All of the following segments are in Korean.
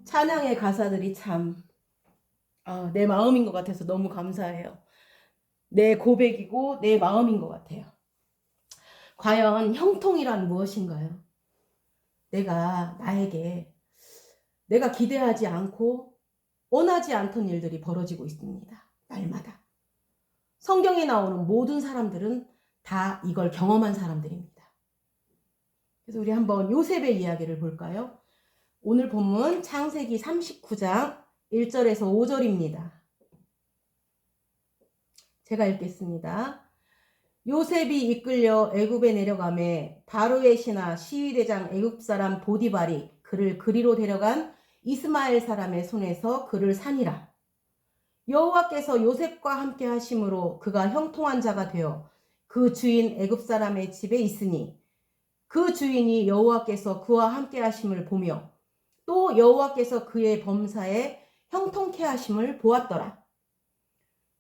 찬양의 가사들이 참 내 마음인 것 같아서 너무 감사해요. 내 고백이고 내 마음인 것 같아요. 과연 형통이란 무엇인가요? 나에게 내가 기대하지 않고 원하지 않던 일들이 벌어지고 있습니다. 날마다. 성경에 나오는 모든 사람들은 다 이걸 경험한 사람들입니다. 그래서 우리 한번 요셉의 이야기를 볼까요? 오늘 본문 창세기 39장 1절에서 5절입니다. 제가 읽겠습니다. 요셉이 이끌려 애굽에 내려가매 바로의 신하 시위대장 애굽 사람 보디발이 그를 그리로 데려간 이스마엘 사람의 손에서 그를 산이라. 여호와께서 요셉과 함께 하심으로 그가 형통한 자가 되어 그 주인 애굽 사람의 집에 있으니 그 주인이 여호와께서 그와 함께 하심을 보며 또 여호와께서 그의 범사에 형통케 하심을 보았더라.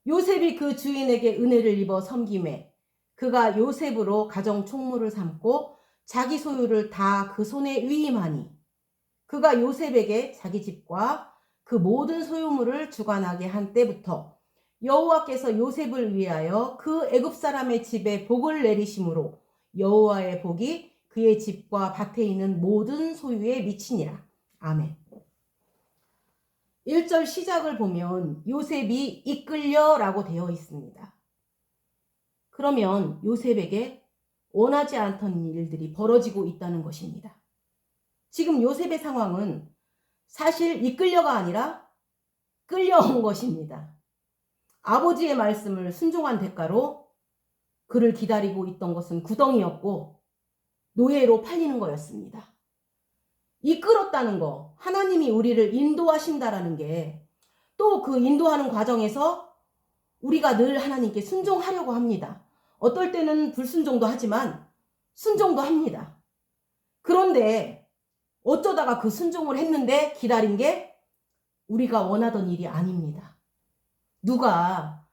요셉이 그 주인에게 은혜를 입어 섬김에 그가 요셉으로 가정 총무를 삼고 자기 소유를 다 그 손에 위임하니 그가 요셉에게 자기 집과 그 모든 소유물을 주관하게 한 때부터 여호와께서 요셉을 위하여 그 애굽 사람의 집에 복을 내리심으로 여호와의 복이 그의 집과 밭에 있는 모든 소유에 미치니라. 아멘. 1절 시작을 보면 요셉이 이끌려 라고 되어 있습니다. 그러면 요셉에게 원하지 않던 일들이 벌어지고 있다는 것입니다. 지금 요셉의 상황은 사실 이끌려가 아니라 끌려온 것입니다. 아버지의 말씀을 순종한 대가로 그를 기다리고 있던 것은 구덩이였고 노예로 팔리는 거였습니다. 이끌었다는 거, 하나님이 우리를 인도하신다라는 게 또 그 인도하는 과정에서 우리가 늘 하나님께 순종하려고 합니다. 어떨 때는 불순종도 하지만 순종도 합니다. 그런데 어쩌다가 그 순종을 했는데 기다린 게 우리가 원하던 일이 아닙니다. 누가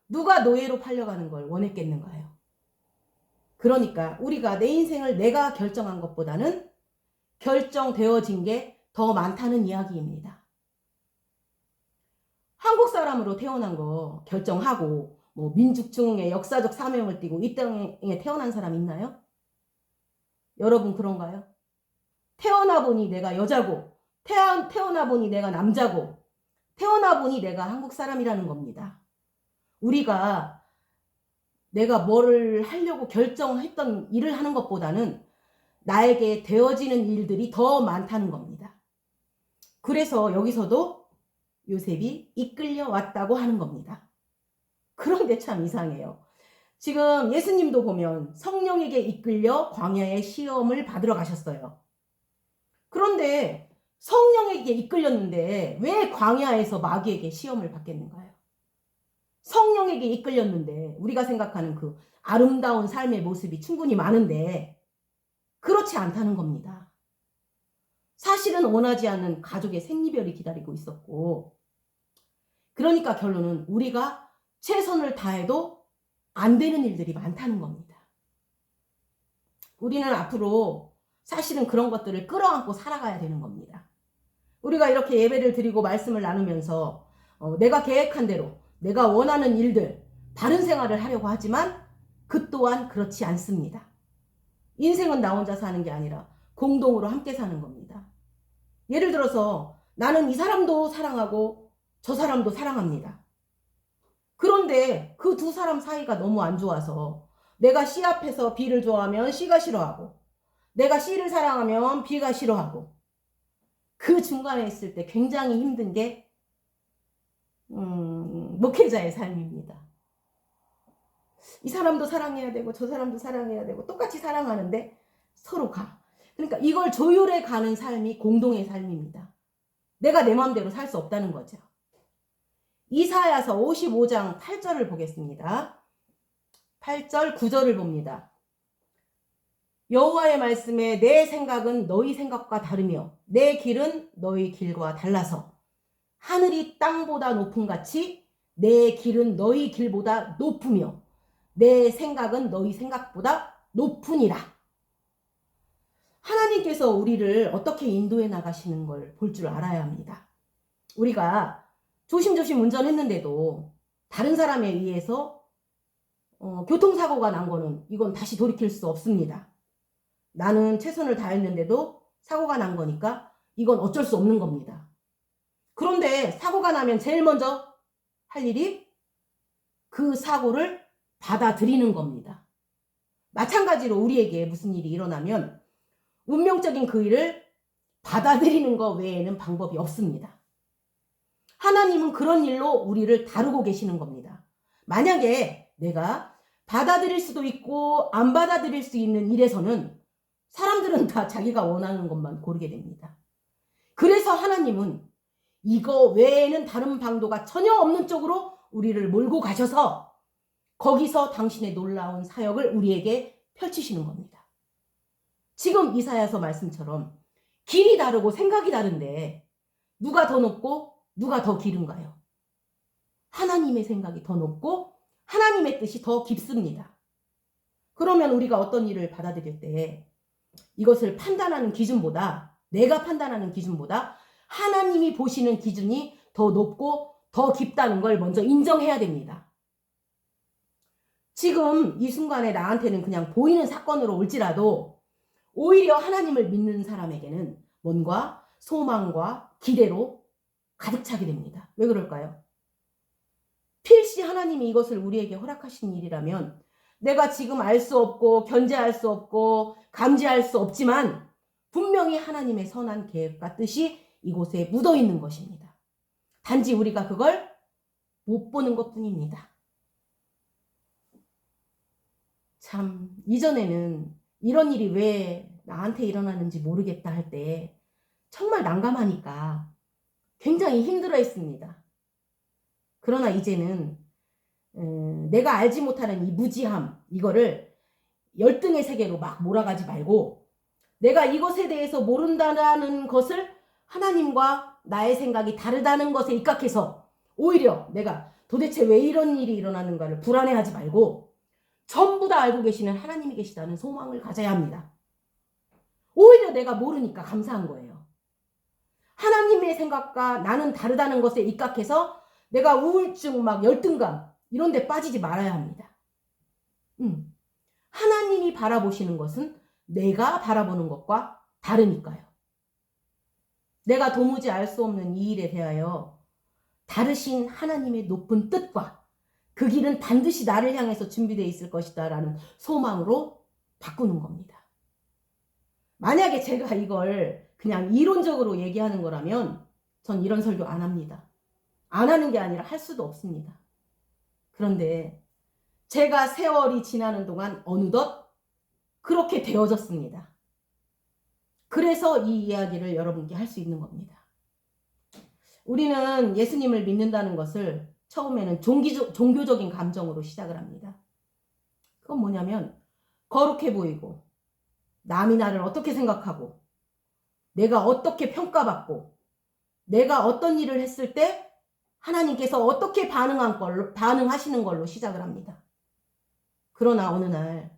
노예로 팔려가는 걸 원했겠는가요? 그러니까 우리가 내 인생을 내가 결정한 것보다는 결정되어진 게 더 많다는 이야기입니다. 한국 사람으로 태어난 거 결정하고 민족중흥의 역사적 사명을 띠고 이 땅에 태어난 사람 있나요? 여러분 그런가요? 태어나 보니 내가 여자고 태어나 보니 내가 남자고 태어나 보니 내가 한국 사람이라는 겁니다. 우리가 내가 뭐를 하려고 결정했던 일을 하는 것보다는 나에게 되어지는 일들이 더 많다는 겁니다. 그래서 여기서도 요셉이 이끌려 왔다고 하는 겁니다. 그런데 참 이상해요. 지금 예수님도 보면 성령에게 이끌려 광야의 시험을 받으러 가셨어요. 그런데 성령에게 이끌렸는데 왜 광야에서 마귀에게 시험을 받겠는가요? 성령에게 이끌렸는데 우리가 생각하는 그 아름다운 삶의 모습이 충분히 많은데 그렇지 않다는 겁니다. 사실은 원하지 않는 가족의 생리별이 기다리고 있었고 그러니까 결론은 우리가 최선을 다해도 안 되는 일들이 많다는 겁니다. 우리는 앞으로 사실은 그런 것들을 끌어안고 살아가야 되는 겁니다. 우리가 이렇게 예배를 드리고 말씀을 나누면서 내가 계획한 대로 내가 원하는 일들, 바른 생활을 하려고 하지만 그 또한 그렇지 않습니다. 인생은 나 혼자 사는 게 아니라 공동으로 함께 사는 겁니다. 예를 들어서 나는 이 사람도 사랑하고 저 사람도 사랑합니다. 그런데 그 두 사람 사이가 너무 안 좋아서 내가 C 앞에서 B를 좋아하면 C가 싫어하고 내가 C를 사랑하면 B가 싫어하고 그 중간에 있을 때 굉장히 힘든 게 목회자의 삶입니다. 이 사람도 사랑해야 되고 저 사람도 사랑해야 되고 똑같이 사랑하는데 서로 가. 그러니까 이걸 조율해 가는 삶이 공동의 삶입니다. 내가 내 마음대로 살 수 없다는 거죠. 이사야서 55장 8절을 보겠습니다. 8절 9절을 봅니다. 여호와의 말씀에 내 생각은 너희 생각과 다르며 내 길은 너희 길과 달라서 하늘이 땅보다 높음 같이 내 길은 너희 길보다 높으며 내 생각은 너희 생각보다 높으니라. 하나님께서 우리를 어떻게 인도해 나가시는 걸 볼 줄 알아야 합니다. 우리가 조심조심 운전했는데도 다른 사람에 의해서 교통사고가 난 거는 이건 다시 돌이킬 수 없습니다. 나는 최선을 다했는데도 사고가 난 거니까 이건 어쩔 수 없는 겁니다. 그런데 사고가 나면 제일 먼저 할 일이 그 사고를 받아들이는 겁니다. 마찬가지로 우리에게 무슨 일이 일어나면 운명적인 그 일을 받아들이는 것 외에는 방법이 없습니다. 하나님은 그런 일로 우리를 다루고 계시는 겁니다. 만약에 내가 받아들일 수도 있고 안 받아들일 수 있는 일에서는 사람들은 다 자기가 원하는 것만 고르게 됩니다. 그래서 하나님은 이거 외에는 다른 방도가 전혀 없는 쪽으로 우리를 몰고 가셔서 거기서 당신의 놀라운 사역을 우리에게 펼치시는 겁니다. 지금 이사야서 말씀처럼 길이 다르고 생각이 다른데 누가 더 높고 누가 더 길은가요? 하나님의 생각이 더 높고 하나님의 뜻이 더 깊습니다. 그러면 우리가 어떤 일을 받아들일 때 이것을 판단하는 기준보다 내가 판단하는 기준보다 하나님이 보시는 기준이 더 높고 더 깊다는 걸 먼저 인정해야 됩니다. 지금 이 순간에 나한테는 그냥 보이는 사건으로 올지라도 오히려 하나님을 믿는 사람에게는 뭔가 소망과 기대로 가득 차게 됩니다. 왜 그럴까요? 필시 하나님이 이것을 우리에게 허락하신 일이라면 내가 지금 알 수 없고 견제할 수 없고 감지할 수 없지만 분명히 하나님의 선한 계획과 뜻이 이곳에 묻어 있는 것입니다. 단지 우리가 그걸 못 보는 것뿐입니다. 참 이전에는 이런 일이 왜 나한테 일어나는지 모르겠다 할 때 정말 난감하니까 굉장히 힘들어했습니다. 그러나 이제는 내가 알지 못하는 이 무지함 이거를 열등의 세계로 막 몰아가지 말고 내가 이것에 대해서 모른다는 것을 하나님과 나의 생각이 다르다는 것에 입각해서 오히려 내가 도대체 왜 이런 일이 일어나는가를 불안해하지 말고 전부 다 알고 계시는 하나님이 계시다는 소망을 가져야 합니다. 오히려 내가 모르니까 감사한 거예요. 하나님의 생각과 나는 다르다는 것에 입각해서 내가 우울증, 막 열등감 이런 데 빠지지 말아야 합니다. 하나님이 바라보시는 것은 내가 바라보는 것과 다르니까요. 내가 도무지 알 수 없는 이 일에 대하여 다르신 하나님의 높은 뜻과 그 길은 반드시 나를 향해서 준비되어 있을 것이다 라는 소망으로 바꾸는 겁니다. 만약에 제가 이걸 그냥 이론적으로 얘기하는 거라면 전 이런 설교 안 합니다. 안 하는 게 아니라 할 수도 없습니다. 그런데 제가 세월이 지나는 동안 어느덧 그렇게 되어졌습니다. 그래서 이 이야기를 여러분께 할 수 있는 겁니다. 우리는 예수님을 믿는다는 것을 처음에는 종교적인 감정으로 시작을 합니다. 그건 뭐냐면 거룩해 보이고 남이 나를 어떻게 생각하고 내가 어떻게 평가받고 내가 어떤 일을 했을 때 하나님께서 어떻게 반응하시는 걸로 시작을 합니다. 그러나 어느 날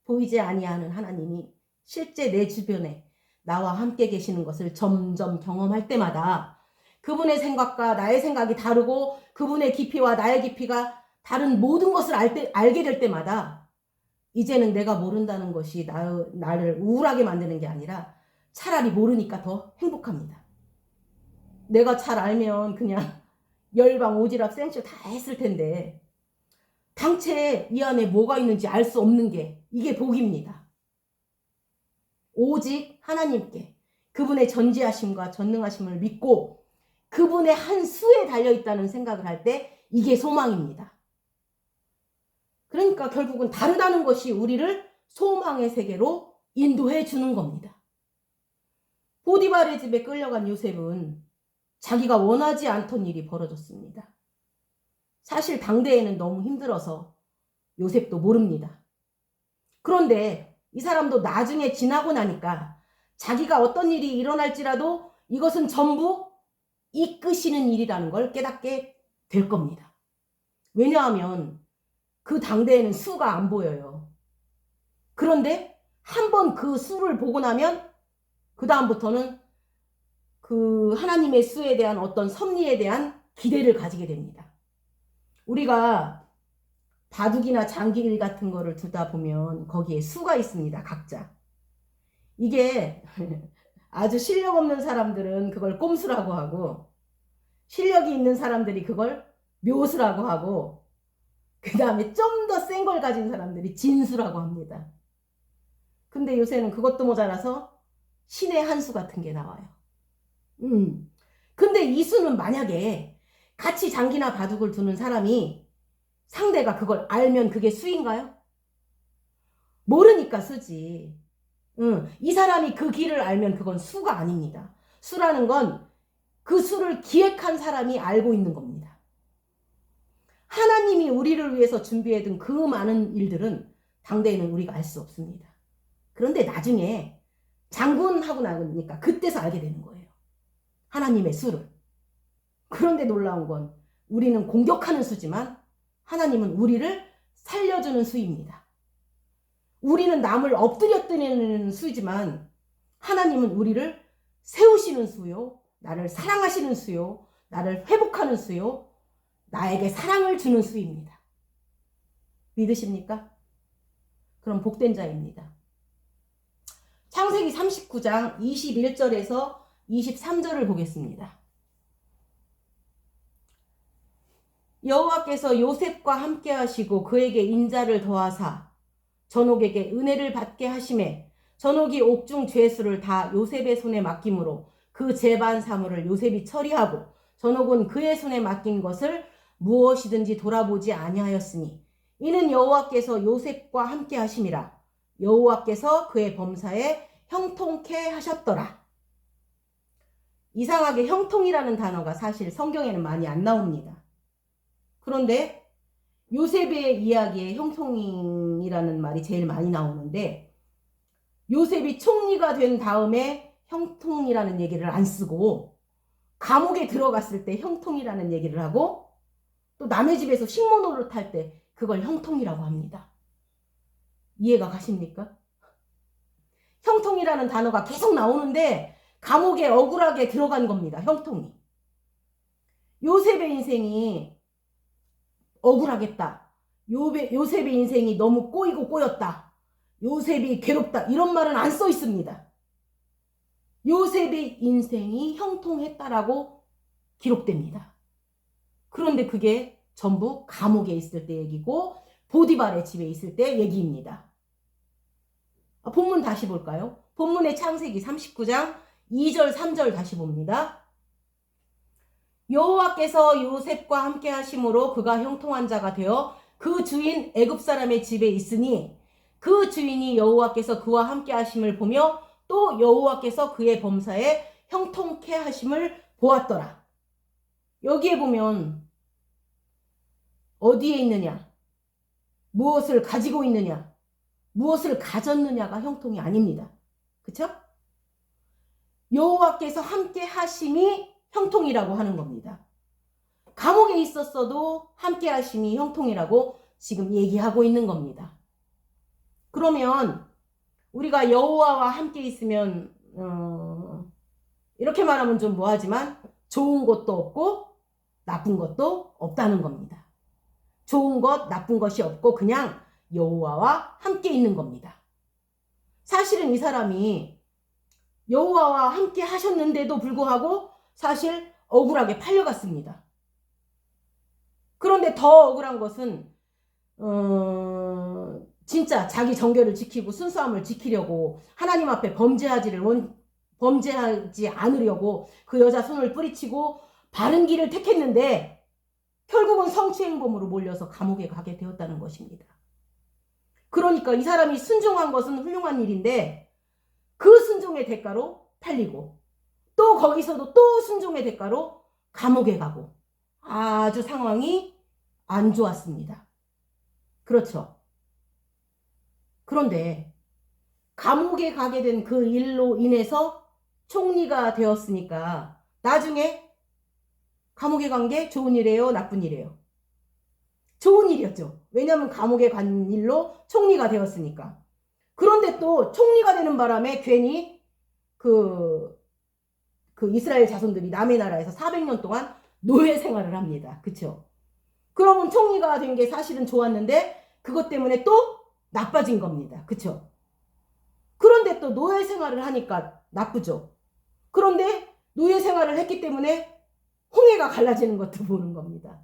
보이지 아니하는 하나님이 실제 내 주변에 나와 함께 계시는 것을 점점 경험할 때마다 그분의 생각과 나의 생각이 다르고 그분의 깊이와 나의 깊이가 다른 모든 것을 알게 될 때마다 이제는 내가 모른다는 것이 나를 우울하게 만드는 게 아니라 차라리 모르니까 더 행복합니다. 내가 잘 알면 그냥 열방, 오지랖, 생쇼 다 했을 텐데 당최 이 안에 뭐가 있는지 알 수 없는 게 이게 복입니다. 오직 하나님께 그분의 전지하심과 전능하심을 믿고 그분의 한 수에 달려있다는 생각을 할 때 이게 소망입니다. 그러니까 결국은 다르다는 것이 우리를 소망의 세계로 인도해 주는 겁니다. 보디발의 집에 끌려간 요셉은 자기가 원하지 않던 일이 벌어졌습니다. 사실 당대에는 너무 힘들어서 요셉도 모릅니다. 그런데 이 사람도 나중에 지나고 나니까 자기가 어떤 일이 일어날지라도 이것은 전부 이끄시는 일이라는 걸 깨닫게 될 겁니다. 왜냐하면 그 당대에는 수가 안 보여요. 그런데 한번 그 수를 보고 나면 그 다음부터는 그 하나님의 수에 대한 어떤 섭리에 대한 기대를 가지게 됩니다. 우리가 바둑이나 장기일 같은 거를 두다 보면 거기에 수가 있습니다. 각자. 이게 아주 실력 없는 사람들은 그걸 꼼수라고 하고 실력이 있는 사람들이 그걸 묘수라고 하고 그 다음에 좀 더 센 걸 가진 사람들이 진수라고 합니다. 근데 요새는 그것도 모자라서 신의 한 수 같은 게 나와요. 근데 이 수는 만약에 같이 장기나 바둑을 두는 사람이 상대가 그걸 알면 그게 수인가요? 모르니까 수지. 이 사람이 그 길을 알면 그건 수가 아닙니다. 수라는 건 그 수를 기획한 사람이 알고 있는 겁니다. 하나님이 우리를 위해서 준비해둔 그 많은 일들은 당대에는 우리가 알 수 없습니다. 그런데 나중에 장군하고 나니까 그때서 알게 되는 거예요. 하나님의 수를. 그런데 놀라운 건 우리는 공격하는 수지만 하나님은 우리를 살려주는 수입니다. 우리는 남을 엎드려 뜨는 수지만 하나님은 우리를 세우시는 수요, 나를 사랑하시는 수요, 나를 회복하는 수요, 나에게 사랑을 주는 수입니다. 믿으십니까? 그럼 복된 자입니다. 창세기 39장 21절에서 23절을 보겠습니다. 여호와께서 요셉과 함께 하시고 그에게 인자를 더하사 전옥에게 은혜를 받게 하심에 전옥이 옥중 죄수를 다 요셉의 손에 맡김으로 그 재반 사물을 요셉이 처리하고 전옥은 그의 손에 맡긴 것을 무엇이든지 돌아보지 아니하였으니 이는 여호와께서 요셉과 함께 하심이라. 여호와께서 그의 범사에 형통케 하셨더라. 이상하게 형통이라는 단어가 사실 성경에는 많이 안 나옵니다. 그런데 요셉의 이야기에 형통이라는 말이 제일 많이 나오는데 요셉이 총리가 된 다음에 형통이라는 얘기를 안 쓰고 감옥에 들어갔을 때 형통이라는 얘기를 하고 또 남의 집에서 식모 노릇할 때 그걸 형통이라고 합니다. 이해가 가십니까? 형통이라는 단어가 계속 나오는데 감옥에 억울하게 들어간 겁니다. 형통이. 요셉의 인생이 억울하겠다. 요셉의 인생이 너무 꼬이고 꼬였다. 요셉이 괴롭다. 이런 말은 안 써 있습니다. 요셉의 인생이 형통했다라고 기록됩니다. 그런데 그게 전부 감옥에 있을 때 얘기고 보디발의 집에 있을 때 얘기입니다. 본문 다시 볼까요? 본문의 창세기 39장 2절 3절 다시 봅니다. 여호와께서 요셉과 함께 하심으로 그가 형통한 자가 되어 그 주인 애굽 사람의 집에 있으니 그 주인이 여호와께서 그와 함께 하심을 보며 또 여호와께서 그의 범사에 형통케 하심을 보았더라. 여기에 보면 어디에 있느냐, 무엇을 가지고 있느냐, 무엇을 가졌느냐가 형통이 아닙니다. 그쵸? 여호와께서 함께 하심이 형통이라고 하는 겁니다. 감옥에 있었어도 함께 하심이 형통이라고 지금 얘기하고 있는 겁니다. 그러면 우리가 여호와와 함께 있으면 이렇게 말하면 좀 뭐하지만 좋은 것도 없고 나쁜 것도 없다는 겁니다. 좋은 것, 나쁜 것이 없고 그냥 여호와와 함께 있는 겁니다. 사실은 이 사람이 여호와와 함께 하셨는데도 불구하고 사실 억울하게 팔려갔습니다. 그런데 더 억울한 것은 진짜 자기 정결을 지키고 순수함을 지키려고 하나님 앞에 범죄하지 않으려고 그 여자 손을 뿌리치고 바른 길을 택했는데 결국은 성추행범으로 몰려서 감옥에 가게 되었다는 것입니다. 그러니까 이 사람이 순종한 것은 훌륭한 일인데 그 순종의 대가로 팔리고 또 거기서도 또 순종의 대가로 감옥에 가고 아주 상황이 안 좋았습니다. 그렇죠. 그런데 감옥에 가게 된 그 일로 인해서 총리가 되었으니까 나중에 감옥에 간 게 좋은 일이에요? 나쁜 일이에요? 좋은 일이었죠. 왜냐하면 감옥에 간 일로 총리가 되었으니까. 그런데 또 총리가 되는 바람에 괜히 그 이스라엘 자손들이 남의 나라에서 400년 동안 노예 생활을 합니다. 그쵸? 그러면 총리가 된 게 사실은 좋았는데 그것 때문에 또 나빠진 겁니다. 그쵸? 그런데 또 노예 생활을 하니까 나쁘죠. 그런데 노예 생활을 했기 때문에 홍해가 갈라지는 것도 보는 겁니다.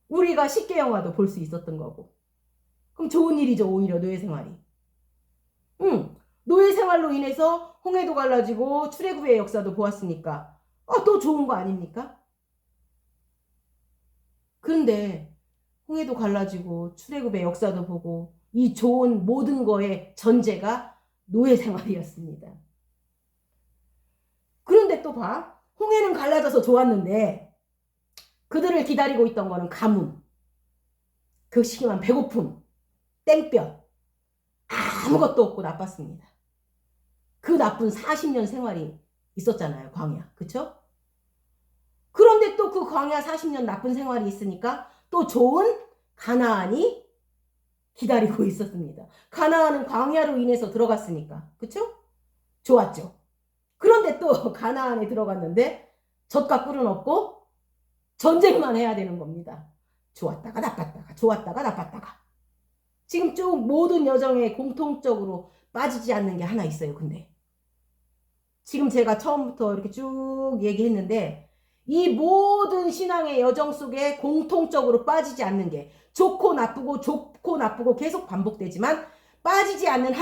우리가 10개 영화도 볼 수 있었던 거고. 그럼 좋은 일이죠. 오히려 노예 생활이. 노예 생활로 인해서 홍해도 갈라지고 출애굽의 역사도 보았으니까 또 좋은 거 아닙니까? 그런데 홍해도 갈라지고 출애굽의 역사도 보고 이 좋은 모든 거의 전제가 노예 생활이었습니다. 그런데 또 봐. 홍해는 갈라져서 좋았는데 그들을 기다리고 있던 거는 가뭄, 그 시기만 배고픔, 땡볕, 아무것도 없고 나빴습니다. 그 나쁜 40년 생활이 있었잖아요. 광야. 그쵸? 그런데 또 그 광야 40년 나쁜 생활이 있으니까 또 좋은 가나안이 기다리고 있었습니다. 가나안은 광야로 인해서 들어갔으니까. 그쵸? 좋았죠. 그런데 또 가나안에 들어갔는데 젖과 꿀은 없고 전쟁만 해야 되는 겁니다. 좋았다가 나빴다가 좋았다가 나빴다가. 지금 쭉 모든 여정에 공통적으로 빠지지 않는 게 하나 있어요. 근데 지금 제가 처음부터 이렇게 쭉 얘기했는데 이 모든 신앙의 여정 속에 공통적으로 빠지지 않는 게 좋고 나쁘고 계속 반복되지만 빠지지 않는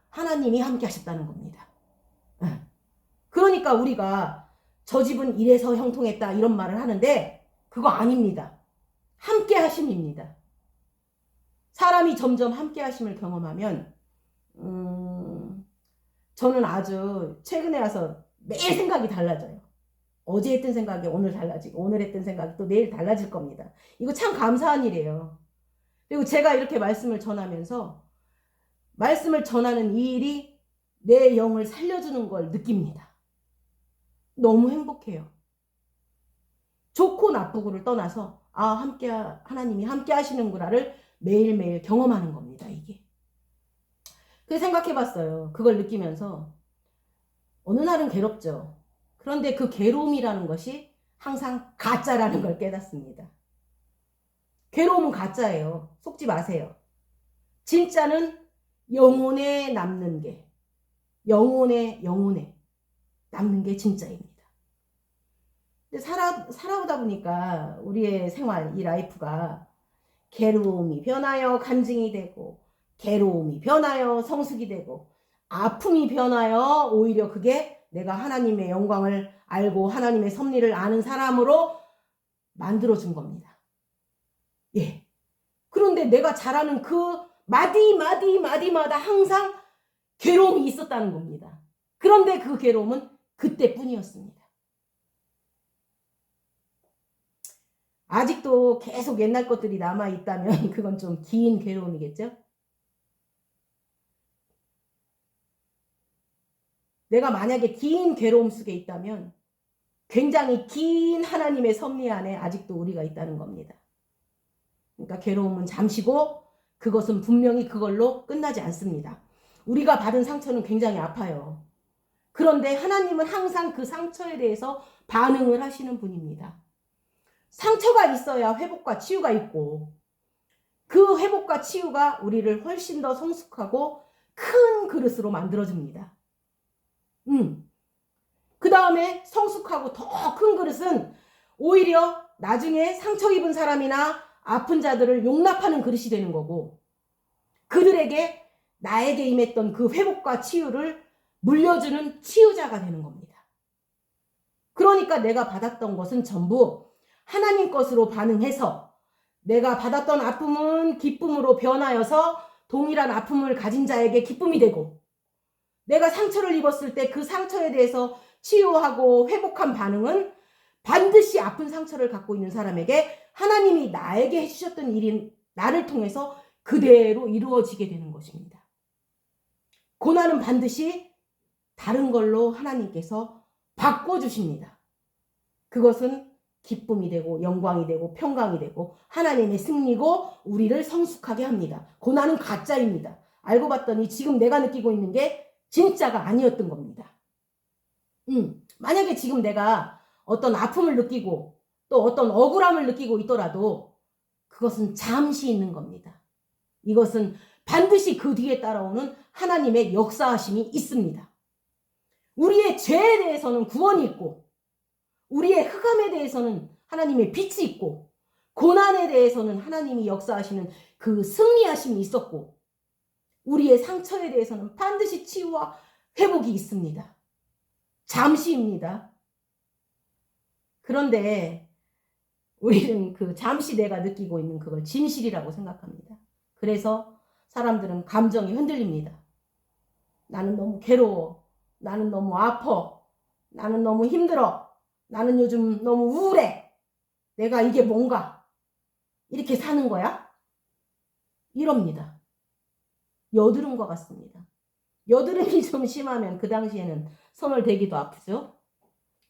하나님이 함께 하셨다는 겁니다. 그러니까 우리가 저 집은 이래서 형통했다 이런 말을 하는데 그거 아닙니다. 함께 하심입니다. 사람이 점점 함께 하심을 경험하면 저는 아주 최근에 와서 매일 생각이 달라져요. 어제 했던 생각이 오늘 달라지고 오늘 했던 생각이 또 내일 달라질 겁니다. 이거 참 감사한 일이에요. 그리고 제가 이렇게 말씀을 전하면서 말씀을 전하는 이 일이 내 영을 살려주는 걸 느낍니다. 너무 행복해요. 좋고 나쁘고를 떠나서 하나님이 함께 하시는구나를 매일매일 경험하는 겁니다. 이게. 그래서 생각해봤어요. 그걸 느끼면서 어느 날은 괴롭죠. 그런데 그 괴로움이라는 것이 항상 가짜라는 걸 깨닫습니다. 괴로움은 가짜예요. 속지 마세요. 진짜는 영혼에 남는 게, 영혼에 남는 게 진짜입니다. 근데 살아오다 보니까 우리의 생활, 이 라이프가 괴로움이 변하여 간증이 되고, 괴로움이 변하여 성숙이 되고, 아픔이 변하여 오히려 그게 내가 하나님의 영광을 알고 하나님의 섭리를 아는 사람으로 만들어준 겁니다. 예. 그런데 내가 잘하는 그 마디마다 항상 괴로움이 있었다는 겁니다. 그런데 그 괴로움은 그때뿐이었습니다. 아직도 계속 옛날 것들이 남아있다면 그건 좀 긴 괴로움이겠죠? 내가 만약에 긴 괴로움 속에 있다면 굉장히 긴 하나님의 섭리 안에 아직도 우리가 있다는 겁니다. 그러니까 괴로움은 잠시고 그것은 분명히 그걸로 끝나지 않습니다. 우리가 받은 상처는 굉장히 아파요. 그런데 하나님은 항상 그 상처에 대해서 반응을 하시는 분입니다. 상처가 있어야 회복과 치유가 있고 그 회복과 치유가 우리를 훨씬 더 성숙하고 큰 그릇으로 만들어줍니다. 그 다음에 성숙하고 더 큰 그릇은 오히려 나중에 상처 입은 사람이나 아픈 자들을 용납하는 그릇이 되는 거고 그들에게 나에게 임했던 그 회복과 치유를 물려주는 치유자가 되는 겁니다. 그러니까 내가 받았던 것은 전부 하나님 것으로 반응해서 내가 받았던 아픔은 기쁨으로 변하여서 동일한 아픔을 가진 자에게 기쁨이 되고, 내가 상처를 입었을 때 그 상처에 대해서 치유하고 회복한 반응은 반드시 아픈 상처를 갖고 있는 사람에게 하나님이 나에게 해주셨던 일이 나를 통해서 그대로 이루어지게 되는 것입니다. 고난은 반드시 다른 걸로 하나님께서 바꿔주십니다. 그것은 기쁨이 되고 영광이 되고 평강이 되고 하나님의 승리고 우리를 성숙하게 합니다. 고난은 가짜입니다. 알고 봤더니 지금 내가 느끼고 있는 게 진짜가 아니었던 겁니다. 만약에 지금 내가 어떤 아픔을 느끼고 또 어떤 억울함을 느끼고 있더라도 그것은 잠시 있는 겁니다. 이것은 반드시 그 뒤에 따라오는 하나님의 역사하심이 있습니다. 우리의 죄에 대해서는 구원이 있고, 우리의 흑암에 대해서는 하나님의 빛이 있고, 고난에 대해서는 하나님이 역사하시는 그 승리하심이 있었고, 우리의 상처에 대해서는 반드시 치유와 회복이 있습니다. 잠시입니다. 그런데 우리는 그 잠시 내가 느끼고 있는 그걸 진실이라고 생각합니다. 그래서 사람들은 감정이 흔들립니다. 나는 너무 괴로워. 나는 너무 아파. 나는 너무 힘들어. 나는 요즘 너무 우울해. 내가 이게 뭔가? 이렇게 사는 거야? 이럽니다. 여드름과 같습니다. 여드름이 좀 심하면 그 당시에는 손을 대기도 아프죠.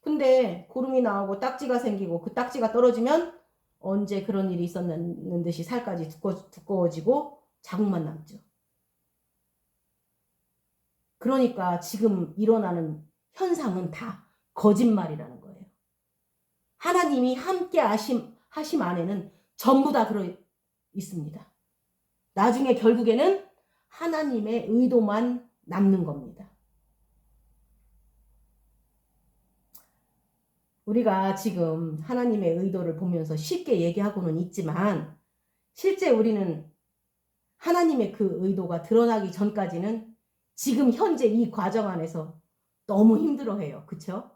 근데 고름이 나오고 딱지가 생기고 그 딱지가 떨어지면 언제 그런 일이 있었는 듯이 살까지 두꺼워지고 자국만 남죠. 그러니까 지금 일어나는 현상은 다 거짓말이라는 거예요. 하나님이 함께 하심 안에는 전부 다 있습니다. 나중에 결국에는 하나님의 의도만 남는 겁니다. 우리가 지금 하나님의 의도를 보면서 쉽게 얘기하고는 있지만 실제 우리는 하나님의 그 의도가 드러나기 전까지는 지금 현재 이 과정 안에서 너무 힘들어해요. 그쵸?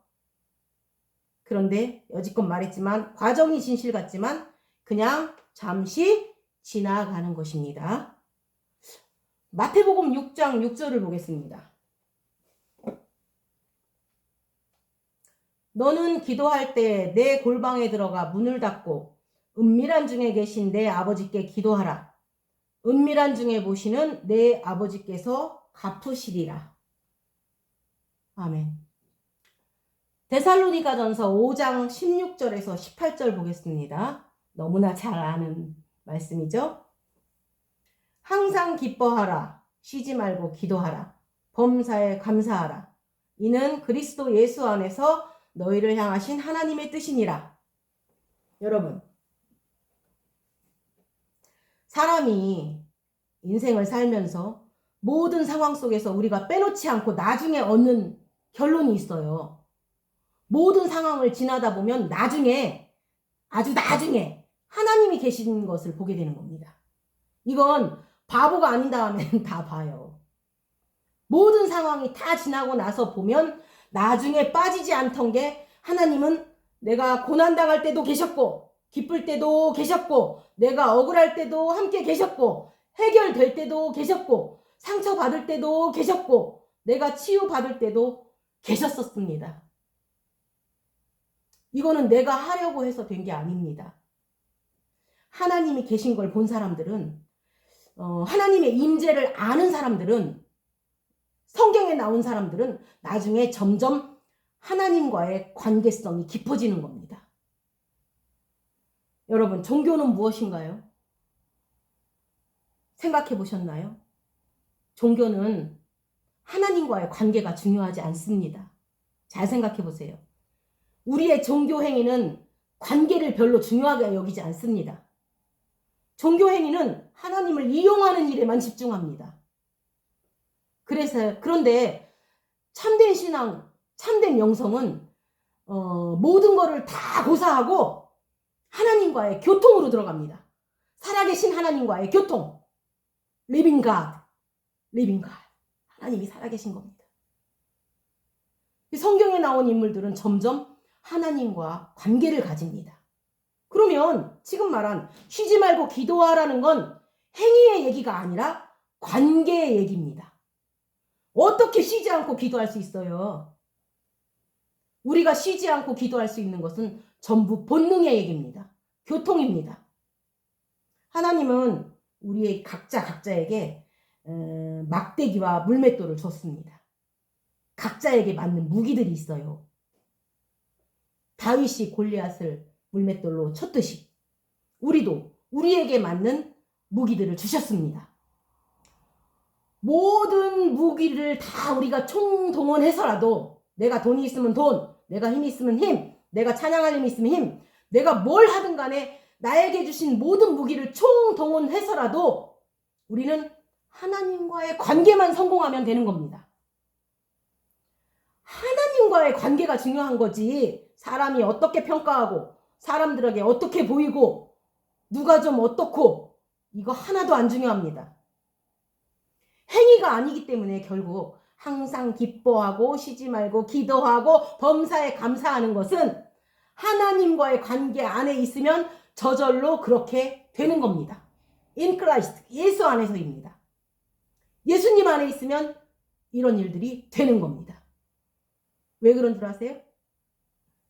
그런데 여지껏 말했지만 과정이 진실 같지만 그냥 잠시 지나가는 것입니다. 마태복음 6장 6절을 보겠습니다. 너는 기도할 때 내 골방에 들어가 문을 닫고 은밀한 중에 계신 내 아버지께 기도하라. 은밀한 중에 보시는 내 아버지께서 갚으시리라. 아멘. 데살로니가전서 5장 16절에서 18절 보겠습니다. 너무나 잘 아는 말씀이죠. 항상 기뻐하라. 쉬지 말고 기도하라. 범사에 감사하라. 이는 그리스도 예수 안에서 너희를 향하신 하나님의 뜻이니라. 여러분, 사람이 인생을 살면서 모든 상황 속에서 우리가 빼놓지 않고 나중에 얻는 결론이 있어요. 모든 상황을 지나다 보면 나중에, 아주 나중에 하나님이 계신 것을 보게 되는 겁니다. 이건 바보가 아닌 다음에는 다 봐요. 모든 상황이 다 지나고 나서 보면 나중에 빠지지 않던 게 하나님은 내가 고난당할 때도 계셨고 기쁠 때도 계셨고 내가 억울할 때도 함께 계셨고 해결될 때도 계셨고 상처받을 때도 계셨고 내가 치유받을 때도 계셨었습니다. 이거는 내가 하려고 해서 된 게 아닙니다. 하나님이 계신 걸 본 사람들은 하나님의 임재를 아는 사람들은 성경에 나온 사람들은 나중에 점점 하나님과의 관계성이 깊어지는 겁니다. 여러분, 종교는 무엇인가요? 생각해 보셨나요? 종교는 하나님과의 관계가 중요하지 않습니다. 잘 생각해 보세요. 우리의 종교 행위는 관계를 별로 중요하게 여기지 않습니다. 종교 행위는 하나님을 이용하는 일에만 집중합니다. 그런데 참된 신앙, 참된 영성은 모든 거를 다 고사하고 하나님과의 교통으로 들어갑니다. 살아계신 하나님과의 교통. Living God. Living God. 하나님이 살아계신 겁니다. 성경에 나온 인물들은 점점 하나님과 관계를 가집니다. 그러면 지금 말한 쉬지 말고 기도하라는 건 행위의 얘기가 아니라 관계의 얘기입니다. 어떻게 쉬지 않고 기도할 수 있어요? 우리가 쉬지 않고 기도할 수 있는 것은 전부 본능의 얘기입니다. 교통입니다. 하나님은 우리의 각자에게 막대기와 물맷돌을 줬습니다. 각자에게 맞는 무기들이 있어요. 다윗이 골리앗을 물맷돌로 쳤듯이 우리도 우리에게 맞는 무기들을 주셨습니다. 모든 무기를 다 우리가 총동원해서라도 내가 돈이 있으면 돈, 내가 힘이 있으면 힘, 내가 찬양할 힘이 있으면 힘, 내가 뭘 하든 간에 나에게 주신 모든 무기를 총동원해서라도 우리는 하나님과의 관계만 성공하면 되는 겁니다. 하나님과의 관계가 중요한 거지. 사람이 어떻게 평가하고 사람들에게 어떻게 보이고 누가 좀 어떻고 이거 하나도 안 중요합니다. 행위가 아니기 때문에 결국 항상 기뻐하고 쉬지 말고 기도하고 범사에 감사하는 것은 하나님과의 관계 안에 있으면 저절로 그렇게 되는 겁니다. In Christ, 예수 안에서입니다. 예수님 안에 있으면 이런 일들이 되는 겁니다. 왜 그런 줄 아세요?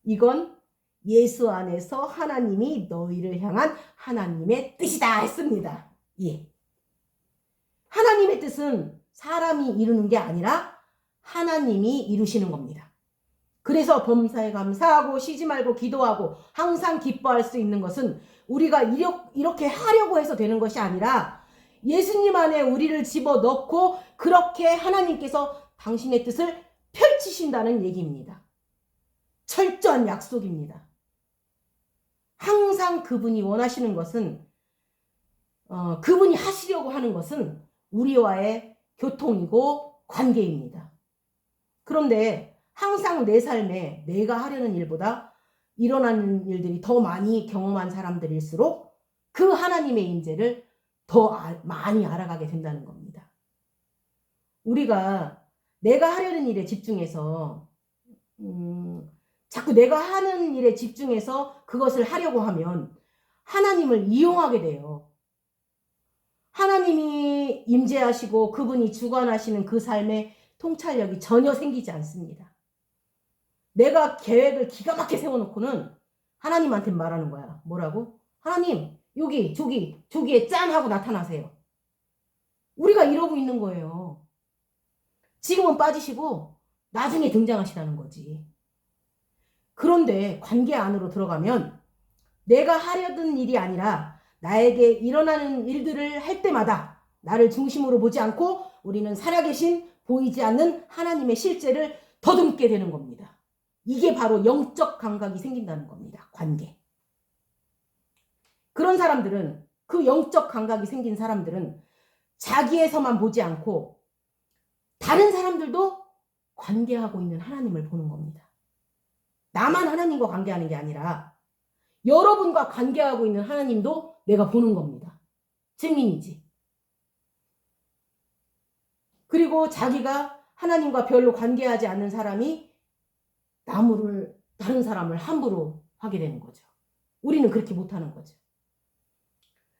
이건 예수 안에서 하나님이 너희를 향한 하나님의 뜻이다 했습니다. 예. 하나님의 뜻은 사람이 이루는 게 아니라 하나님이 이루시는 겁니다. 그래서 범사에 감사하고 쉬지 말고 기도하고 항상 기뻐할 수 있는 것은 우리가 이렇게 하려고 해서 되는 것이 아니라 예수님 안에 우리를 집어넣고 그렇게 하나님께서 당신의 뜻을 펼치신다는 얘기입니다. 철저한 약속입니다. 항상 그분이 원하시는 것은 그분이 하시려고 하는 것은 우리와의 교통이고 관계입니다. 그런데 항상 내 삶에 내가 하려는 일보다 일어나는 일들이 더 많이 경험한 사람들일수록 그 하나님의 임재를 더 많이 알아가게 된다는 겁니다. 우리가 내가 하려는 일에 집중해서 자꾸 내가 하는 일에 집중해서 그것을 하려고 하면 하나님을 이용하게 돼요. 하나님이 임재하시고 그분이 주관하시는 그 삶의 통찰력이 전혀 생기지 않습니다. 내가 계획을 기가 막히게 세워놓고는 하나님한테 말하는 거야. 뭐라고? 하나님 여기 저기에 짠 하고 나타나세요. 우리가 이러고 있는 거예요. 지금은 빠지시고 나중에 등장하시라는 거지. 그런데 관계 안으로 들어가면 내가 하려던 일이 아니라 나에게 일어나는 일들을 할 때마다 나를 중심으로 보지 않고 우리는 살아계신 보이지 않는 하나님의 실제를 더듬게 되는 겁니다. 이게 바로 영적 감각이 생긴다는 겁니다. 관계. 그런 사람들은, 그 영적 감각이 생긴 사람들은 자기에서만 보지 않고 다른 사람들도 관계하고 있는 하나님을 보는 겁니다. 나만 하나님과 관계하는 게 아니라 여러분과 관계하고 있는 하나님도 내가 보는 겁니다. 증인이지. 그리고 자기가 하나님과 별로 관계하지 않는 사람이 다른 사람을 함부로 하게 되는 거죠. 우리는 그렇게 못하는 거죠.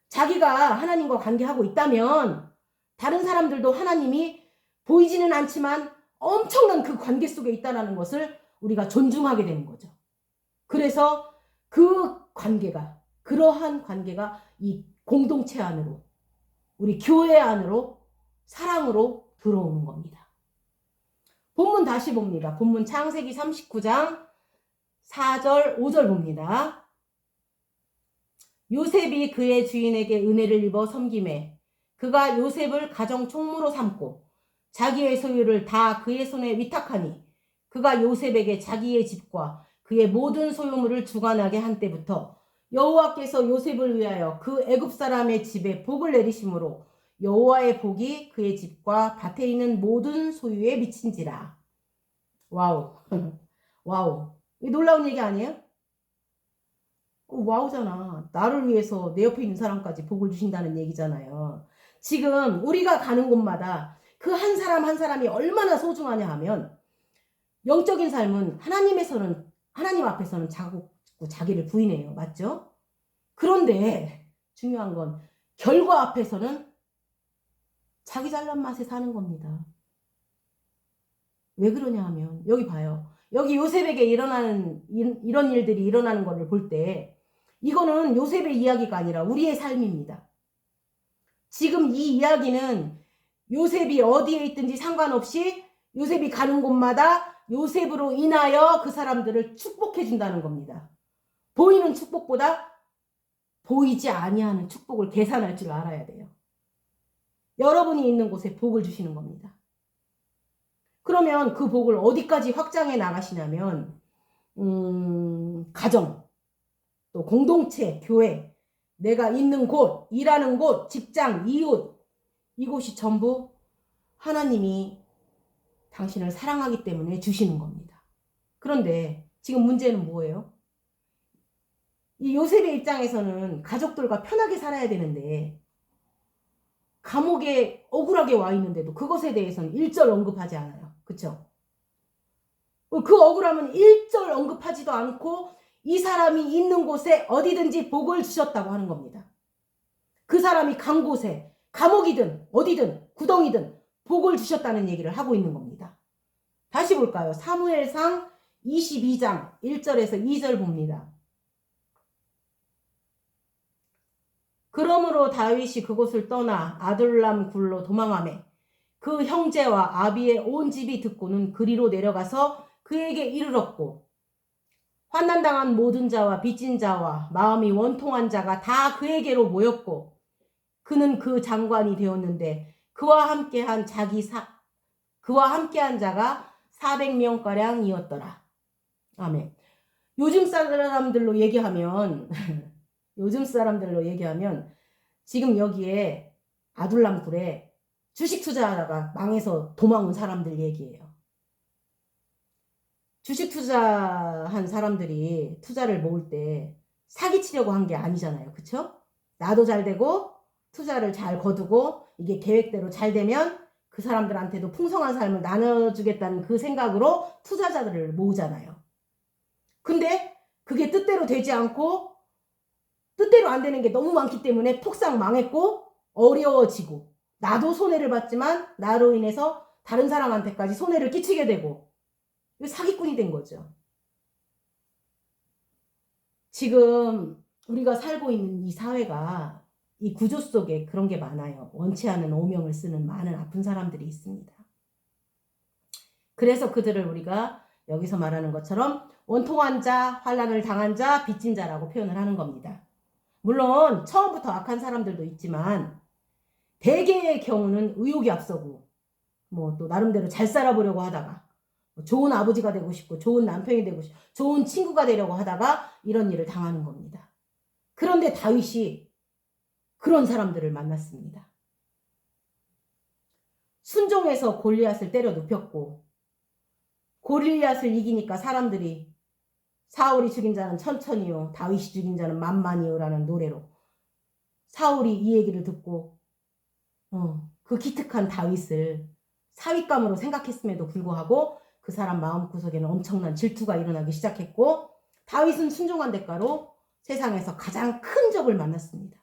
자기가 하나님과 관계하고 있다면 다른 사람들도 하나님이 보이지는 않지만 엄청난 그 관계 속에 있다는 것을 우리가 존중하게 되는 거죠. 그래서 그러한 관계가 이 공동체 안으로, 우리 교회 안으로 사랑으로 들어오는 겁니다. 본문 다시 봅니다. 본문 창세기 39장 4절 5절 봅니다. 요셉이 그의 주인에게 은혜를 입어 섬김에 그가 요셉을 가정 총무로 삼고 자기의 소유를 다 그의 손에 위탁하니 그가 요셉에게 자기의 집과 그의 모든 소유물을 주관하게 한 때부터 여호와께서 요셉을 위하여 그 애굽 사람의 집에 복을 내리심으로 여호와의 복이 그의 집과 밭에 있는 모든 소유에 미친지라. 와우. 와우. 이 놀라운 얘기 아니에요? 와우잖아. 나를 위해서 내 옆에 있는 사람까지 복을 주신다는 얘기잖아요. 지금 우리가 가는 곳마다 그 한 사람 한 사람이 얼마나 소중하냐 하면 영적인 삶은 하나님에서는 하나님 앞에서는 자꾸 자기를 부인해요. 맞죠? 그런데 중요한 건 결과 앞에서는 자기 잘난 맛에 사는 겁니다. 왜 그러냐 하면 여기 봐요. 여기 요셉에게 일어나는 이런 일들이 일어나는 것을 볼 때 이거는 요셉의 이야기가 아니라 우리의 삶입니다. 지금 이 이야기는 요셉이 어디에 있든지 상관없이 요셉이 가는 곳마다 요셉으로 인하여 그 사람들을 축복해 준다는 겁니다. 보이는 축복보다 보이지 아니하는 축복을 계산할 줄 알아야 돼요. 여러분이 있는 곳에 복을 주시는 겁니다. 그러면 그 복을 어디까지 확장해 나가시냐면 가정, 또 공동체, 교회, 내가 있는 곳, 일하는 곳, 직장, 이웃, 이곳이 전부 하나님이 당신을 사랑하기 때문에 주시는 겁니다. 그런데 지금 문제는 뭐예요? 이 요셉의 입장에서는 가족들과 편하게 살아야 되는데 감옥에 억울하게 와 있는데도 그것에 대해서는 일절 언급하지 않아요. 그쵸? 그 억울함은 일절 언급하지도 않고 이 사람이 있는 곳에 어디든지 복을 주셨다고 하는 겁니다. 그 사람이 간 곳에 감옥이든 어디든 구덩이든 복을 주셨다는 얘기를 하고 있는 겁니다. 다시 볼까요? 사무엘상 22장 1절에서 2절 봅니다. 그러므로 다윗이 그곳을 떠나 아둘람 굴로 도망하매 그 형제와 아비의 온 집이 듣고는 그리로 내려가서 그에게 이르렀고 환난당한 모든 자와 빚진 자와 마음이 원통한 자가 다 그에게로 모였고 그는 그 장관이 되었는데 그와 함께한 자가 400명가량이었더라. 아멘. 요즘 사람들로 얘기하면 지금 여기에 아둘람 굴에 주식 투자하다가 망해서 도망온 사람들 얘기예요. 주식 투자한 사람들이 투자를 모을 때 사기치려고 한 게 아니잖아요. 그쵸? 나도 잘 되고 투자를 잘 거두고 이게 계획대로 잘 되면 그 사람들한테도 풍성한 삶을 나눠주겠다는 그 생각으로 투자자들을 모으잖아요. 근데 그게 뜻대로 되지 않고 뜻대로 안 되는 게 너무 많기 때문에 폭삭 망했고 어려워지고 나도 손해를 봤지만 나로 인해서 다른 사람한테까지 손해를 끼치게 되고 사기꾼이 된 거죠. 지금 우리가 살고 있는 이 사회가 이 구조 속에 그런 게 많아요. 원치 않은 오명을 쓰는 많은 아픈 사람들이 있습니다. 그래서 그들을 우리가 여기서 말하는 것처럼 원통한 자, 환난을 당한 자, 빚진 자라고 표현을 하는 겁니다. 물론 처음부터 악한 사람들도 있지만 대개의 경우는 의욕이 앞서고 뭐 또 나름대로 잘 살아보려고 하다가 좋은 아버지가 되고 싶고 좋은 남편이 되고 싶고 좋은 친구가 되려고 하다가 이런 일을 당하는 겁니다. 그런데 다윗이 그런 사람들을 만났습니다. 순종해서 골리앗을 때려 눕혔고 골리앗을 이기니까 사람들이 사울이 죽인 자는 천천히요 다윗이 죽인 자는 만만히요 라는 노래로 사울이 이 얘기를 듣고 그 기특한 다윗을 사윗감으로 생각했음에도 불구하고 그 사람 마음구석에는 엄청난 질투가 일어나기 시작했고 다윗은 순종한 대가로 세상에서 가장 큰 적을 만났습니다.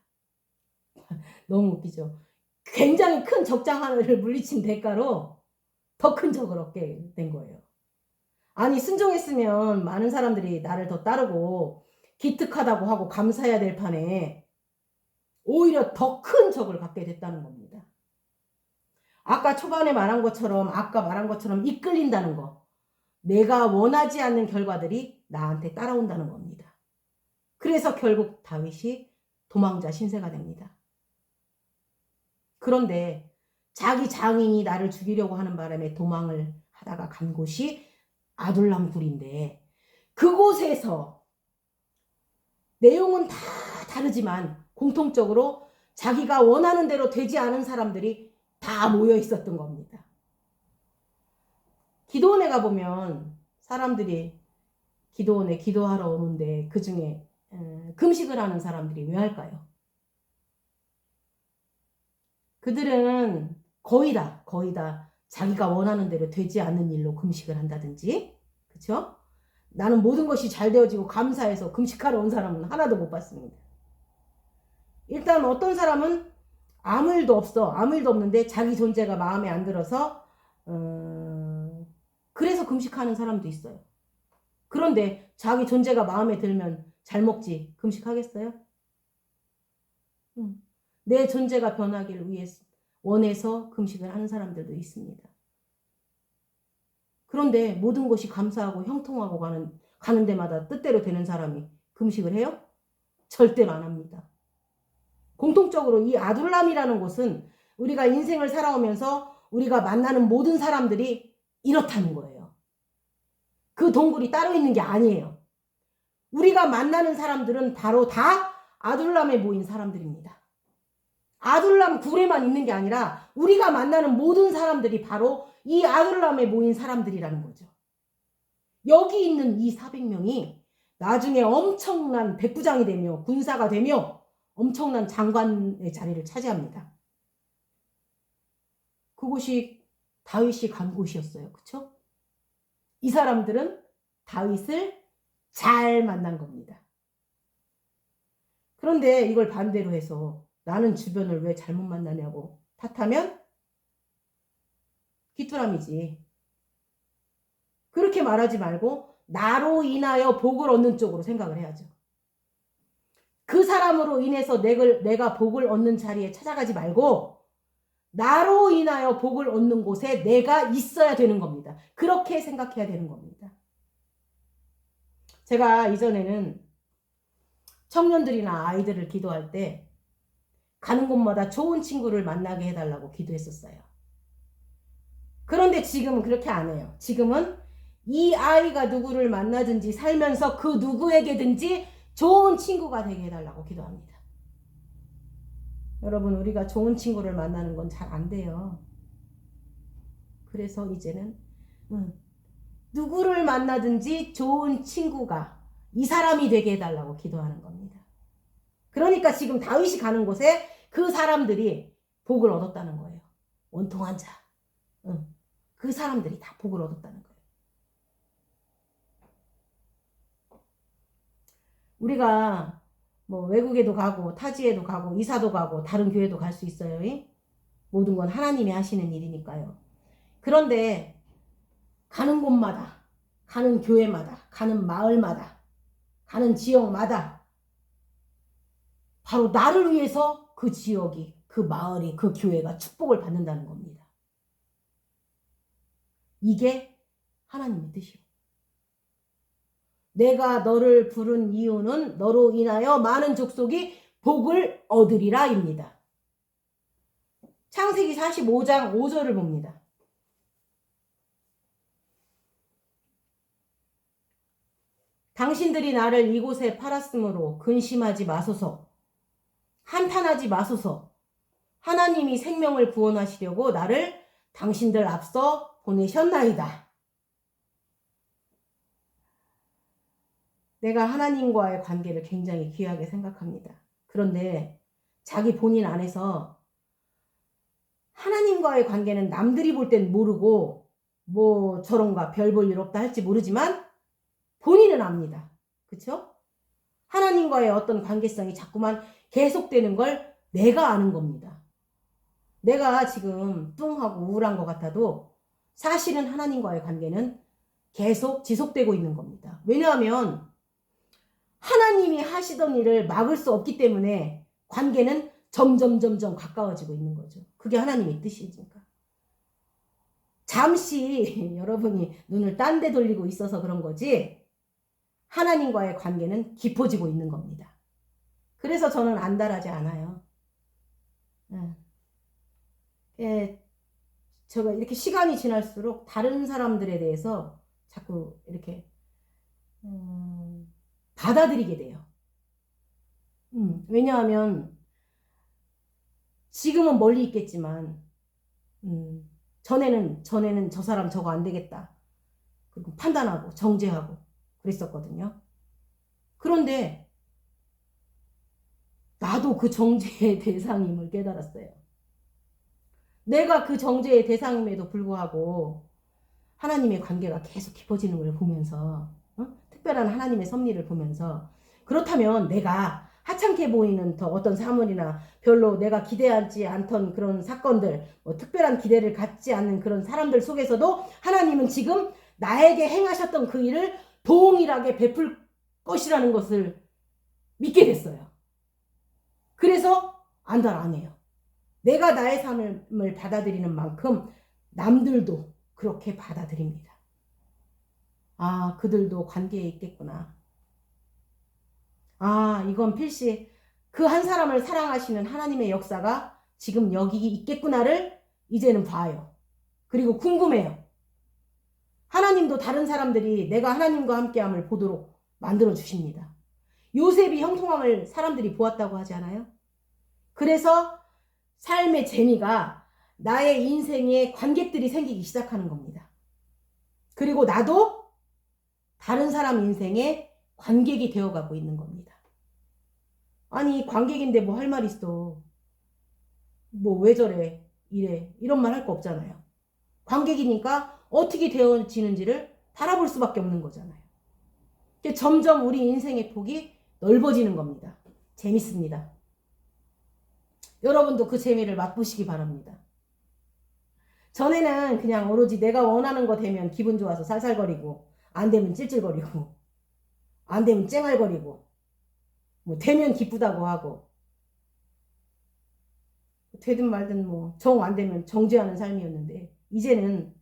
너무 웃기죠. 굉장히 큰 적장 하나를 물리친 대가로 더 큰 적을 얻게 된 거예요. 아니 순종했으면 많은 사람들이 나를 더 따르고 기특하다고 하고 감사해야 될 판에 오히려 더 큰 적을 갖게 됐다는 겁니다. 아까 말한 것처럼 이끌린다는 거. 내가 원하지 않는 결과들이 나한테 따라온다는 겁니다. 그래서 결국 다윗이 도망자 신세가 됩니다. 그런데 자기 장인이 나를 죽이려고 하는 바람에 도망을 하다가 간 곳이 아둘람 굴인데 그곳에서 내용은 다 다르지만 공통적으로 자기가 원하는 대로 되지 않은 사람들이 다 모여 있었던 겁니다. 기도원에 가보면 사람들이 기도원에 기도하러 오는데 그 중에 금식을 하는 사람들이 왜 할까요? 그들은 거의 다 자기가 원하는 대로 되지 않는 일로 금식을 한다든지, 그쵸? 나는 모든 것이 잘 되어지고 감사해서 금식하러 온 사람은 하나도 못 봤습니다. 일단 어떤 사람은 아무 일도 없어. 아무 일도 없는데 자기 존재가 마음에 안 들어서 그래서 금식하는 사람도 있어요. 그런데 자기 존재가 마음에 들면 잘 먹지 금식하겠어요? 내 존재가 변하기를 위해서 원해서 금식을 하는 사람들도 있습니다. 그런데 모든 것이 감사하고 형통하고 가는 데마다 뜻대로 되는 사람이 금식을 해요? 절대로 안 합니다. 공통적으로 이 아둘람이라는 곳은 우리가 인생을 살아오면서 우리가 만나는 모든 사람들이 이렇다는 거예요. 그 동굴이 따로 있는 게 아니에요. 우리가 만나는 사람들은 바로 다 아둘람에 모인 사람들입니다. 아둘람 굴에만 있는 게 아니라 우리가 만나는 모든 사람들이 바로 이 아둘람에 모인 사람들이라는 거죠. 여기 있는 이 400명이 나중에 엄청난 백부장이 되며 군사가 되며 엄청난 장관의 자리를 차지합니다. 그곳이 다윗이 간 곳이었어요. 그쵸? 이 사람들은 다윗을 잘 만난 겁니다. 그런데 이걸 반대로 해서 나는 주변을 왜 잘못 만나냐고 탓하면 귀뚜라미지. 그렇게 말하지 말고 나로 인하여 복을 얻는 쪽으로 생각을 해야죠. 그 사람으로 인해서 내가 복을 얻는 자리에 찾아가지 말고 나로 인하여 복을 얻는 곳에 내가 있어야 되는 겁니다. 그렇게 생각해야 되는 겁니다. 제가 이전에는 청년들이나 아이들을 기도할 때 가는 곳마다 좋은 친구를 만나게 해달라고 기도했었어요. 그런데 지금은 그렇게 안 해요. 지금은 이 아이가 누구를 만나든지 살면서 그 누구에게든지 좋은 친구가 되게 해달라고 기도합니다. 여러분, 우리가 좋은 친구를 만나는 건 잘 안 돼요. 그래서 이제는 누구를 만나든지 좋은 친구가 이 사람이 되게 해달라고 기도하는 겁니다. 그러니까 지금 다윗이 가는 곳에 그 사람들이 복을 얻었다는 거예요. 원통한 자. 그 사람들이 다 복을 얻었다는 거예요. 우리가 뭐 외국에도 가고 타지에도 가고 이사도 가고 다른 교회도 갈 수 있어요. 모든 건 하나님이 하시는 일이니까요. 그런데 가는 곳마다, 가는 교회마다, 가는 마을마다, 가는 지역마다 바로 나를 위해서 그 지역이, 그 마을이, 그 교회가 축복을 받는다는 겁니다. 이게 하나님의 뜻이요. 내가 너를 부른 이유는 너로 인하여 많은 족속이 복을 얻으리라입니다. 창세기 45장 5절을 봅니다. 당신들이 나를 이곳에 팔았으므로 근심하지 마소서. 한탄하지 마소서. 하나님이 생명을 구원하시려고 나를 당신들 앞서 보내셨나이다. 내가 하나님과의 관계를 굉장히 귀하게 생각합니다. 그런데 자기 본인 안에서 하나님과의 관계는 남들이 볼 땐 모르고 뭐 저런가 별 볼 일 없다 할지 모르지만 본인은 압니다. 그렇죠? 하나님과의 어떤 관계성이 자꾸만 계속되는 걸 내가 아는 겁니다. 내가 지금 뚱하고 우울한 것 같아도 사실은 하나님과의 관계는 계속 지속되고 있는 겁니다. 왜냐하면 하나님이 하시던 일을 막을 수 없기 때문에 관계는 점점 가까워지고 있는 거죠. 그게 하나님의 뜻이니까. 잠시 여러분이 눈을 딴 데 돌리고 있어서 그런 거지 하나님과의 관계는 깊어지고 있는 겁니다. 그래서 저는 안달하지 않아요. 제가 이렇게 시간이 지날수록 다른 사람들에 대해서 자꾸 이렇게 받아들이게 돼요. 왜냐하면 지금은 멀리 있겠지만 전에는 저 사람 저거 안 되겠다. 그리고 판단하고 정죄하고 그랬었거든요. 그런데 나도 그 정죄의 대상임을 깨달았어요. 내가 그 정죄의 대상임에도 불구하고 하나님의 관계가 계속 깊어지는 걸 보면서 특별한 하나님의 섭리를 보면서 그렇다면 내가 하찮게 보이는 더 어떤 사물이나 별로 내가 기대하지 않던 그런 사건들, 뭐 특별한 기대를 갖지 않는 그런 사람들 속에서도 하나님은 지금 나에게 행하셨던 그 일을 동일하게 베풀 것이라는 것을 믿게 됐어요. 그래서 안달 안 해요. 내가 나의 삶을 받아들이는 만큼 남들도 그렇게 받아들입니다. 아, 그들도 관계에 있겠구나. 아, 이건 필시 그 한 사람을 사랑하시는 하나님의 역사가 지금 여기 있겠구나를 이제는 봐요. 그리고 궁금해요. 하나님도 다른 사람들이 내가 하나님과 함께함을 보도록 만들어 주십니다. 요셉이 형통함을 사람들이 보았다고 하지 않아요? 그래서 삶의 재미가 나의 인생에 관객들이 생기기 시작하는 겁니다. 그리고 나도 다른 사람 인생에 관객이 되어가고 있는 겁니다. 아니, 관객인데 뭐 할 말 있어. 뭐 왜 저래, 이래, 이런 말 할 거 없잖아요. 관객이니까 어떻게 되어지는지를 바라볼 수밖에 없는 거잖아요. 점점 우리 인생의 폭이 넓어지는 겁니다. 재밌습니다. 여러분도 그 재미를 맛보시기 바랍니다. 전에는 그냥 오로지 내가 원하는 거 되면 기분 좋아서 살살거리고, 안 되면 찔찔거리고, 안 되면 쨍알거리고, 뭐 되면 기쁘다고 하고, 되든 말든 뭐 정 안 되면 정죄하는 삶이었는데, 이제는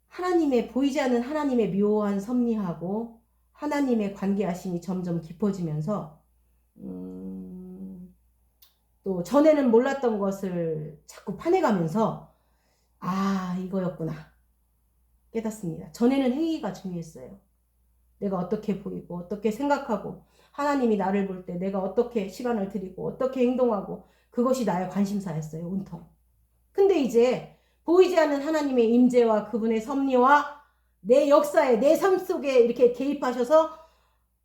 하나님의 보이지 않는 하나님의 묘한 섭리하고 하나님의 관계하심이 점점 깊어지면서 또 전에는 몰랐던 것을 자꾸 파내가면서 아, 이거였구나 깨닫습니다. 전에는 행위가 중요했어요. 내가 어떻게 보이고 어떻게 생각하고 하나님이 나를 볼 때 내가 어떻게 시간을 드리고 어떻게 행동하고 그것이 나의 관심사였어요. 온통. 근데 이제 보이지 않는 하나님의 임재와 그분의 섭리와 내 역사에 내 삶 속에 이렇게 개입하셔서